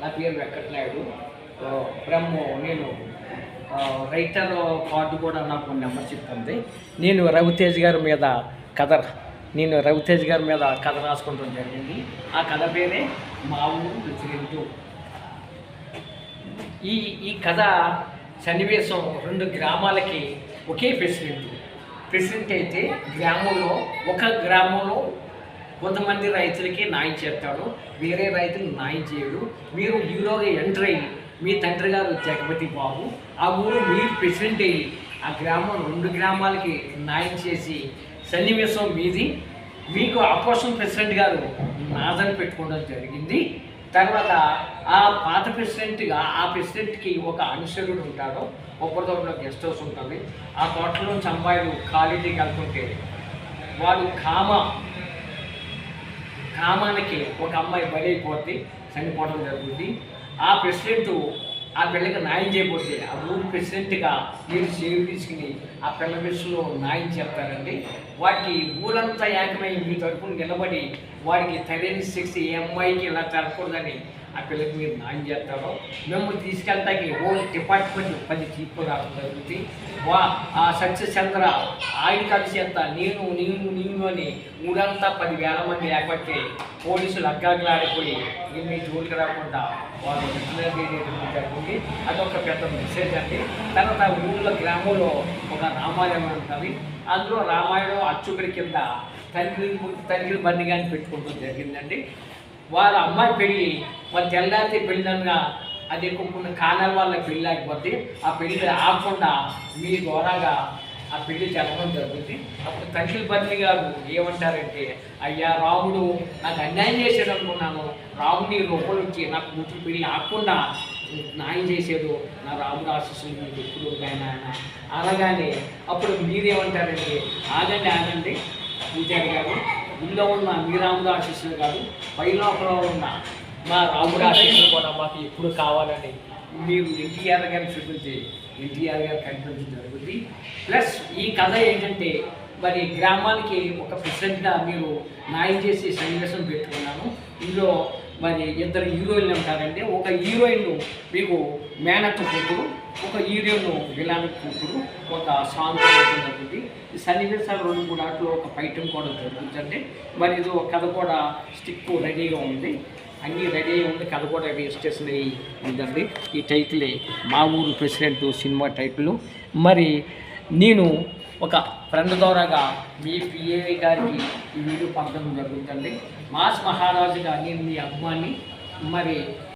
నా పేరు వెంకటనాయుడు. నేను రైటర్ కార్డు కూడా నాకు మెంబర్షిప్ ఉంది. నేను రవితేజ్ గారి మీద కథ రాసుకోవడం జరిగింది. ఆ కథ పేరే మా ఊరు ప్రెసిడెంటు. ఈ కథ సన్నివేశం 2 గ్రామాలకి ఒకే ప్రెసిడెంట్ అయితే ఒక గ్రామంలో కొంతమంది రైతులకి న్యాయం చేస్తాడు, వేరే రైతులు న్యాయం చేయడు. మీరు హీరోగా ఎంటర్ అయ్యి మీ తండ్రి గారు జగపతి బాబు, ఆ ఊరు మీరు ప్రెసిడెంట్ అయ్యి ఆ 2 గ్రామాలకి న్యాయం చేసి సన్నివేశం మీది. మీకు అపోజిషన్ ప్రెసిడెంట్ గారు నాదని పెట్టుకోవడం జరిగింది. తర్వాత ఆ పాత ప్రెసిడెంట్కి ఒక అనుచరుడు ఉంటాడు. కొబ్బరి తోటలో గెస్ట్ హౌస్ ఉంటుంది. ఆ తోటలోంచి అమ్మాయిలు కాలేజీకి వెళ్తుంటే వాడు కామానికి ఒక అమ్మాయి బలైపోతే చనిపోవడం జరుగుతుంది. ఆ ప్రెసిడెంట్ ఆ పిల్లకి న్యాయం చేయకపోతే ఆ ఊరు ప్రెసిడెంట్గా మీరు సేవ తీసుకుని ఆ పిల్ల విషయంలో న్యాయం చెప్తారండి. వాడికి ఊరంతా ఏకమై మీ తరపున నిలబడి వాడికి సరైన శిక్ష ఏ అమ్మాయికి ఇలా జరగకూడదని ఆ పిల్లకి మీరు న్యాయం చేస్తారో మిమ్మల్ని తీసుకెళ్తాకి హోల్ డిపార్ట్మెంట్ 10 తీర్పు రావడం జరుగుతుంది. ఆ సత్యచంద్ర ఆయన కలిసి ఎంత నేను అని ఊరంతా 10,000 మంది ఏర్పడితే పోలీసులు అగ్గాగ్లాడిపోయి మీ జోలికి రాకుండా వాళ్ళు జరిగింది. అదొక పెద్ద మెసేజ్ అండి. తర్వాత గ్రామంలో ఒక రామాయణం ఉంటుంది. అందులో రామాయణం అచ్చుకడి కింద తండ్రి బండిగాని పెట్టుకోవడం జరిగిందండి. వాళ్ళ అమ్మాయి పెళ్ళి వాళ్ళు తెల్లారితే పెళ్ళినగా అది కొన్ని కారణాల వల్ల పెళ్ళి లేకపోతే ఆ పెళ్ళి ఆగకుండా మీ ద్వారాగా ఆ పెళ్లి జరగడం జరుగుతుంది. అప్పుడు తండ్రి బండి గారు ఏమంటారంటే, అయ్యా రాముడు నాకు అన్యాయం చేశాడు అనుకున్నాను, రాముడిని రూపంలో వచ్చి నా కూతురు పెళ్ళి ఆగకుండా న్యాయం చేశాడు, నా రాముడు ఆశీస్సులు మీకు ఎప్పుడు ఉంటాయని ఆయన అనగానే అప్పుడు మీరేమంటారంటే, ఆగండి పూజారి గారు, ఊళ్ళో ఉన్న మీ రాముడు ఆశీస్సులు కాదు, పైలోకంలో ఉన్న మా రాముడు ఆశీస్సులు కూడా మాకు ఎప్పుడు కావాలని మీరు ఎన్టీఆర్ గారిని చూపించి ఎన్టీఆర్ గారు కనిపించడం జరుగుతుంది. ప్లస్ ఈ కథ ఏంటంటే, మరి గ్రామానికి ఒక ప్రెసిడెంట్గా మీరు న్యాయం చేసి సన్నివేశం పెట్టుకున్నాను. ఇందులో మరి 2 హీరోయిన్లు ఉంటారండి. ఒక హీరోయిన్ మీకు మేనత్త కూతురు, ఒక హీరోయిన్ విలాన్ కూతురు, ఒక సాంగ్ జరుగుతుంది. ఈ సన్నివేశాలు 2-3 ఆటలు ఒక ఫైటింగ్ కూడా జరుగుతుందండి. మరి ఇది ఒక కథ కూడా స్టిక్ రెడీగా ఉంది, అన్నీ రెడీ అయి ఉంది. కథ కూడా రిజిస్ట్రేషన్ అయ్యి ఉందండి. ఈ టైటిలే మా ఊరు ప్రెసిడెంట్ సినిమా టైటిల్. మరి నేను ఒక ఫ్రెండ్ ద్వారాగా మీ పిఏ గారికి ఈ వీడియో పంపడం జరుగుతుంది. మాస్ మహారాజుగా నేను మీ అభిమాని. మరి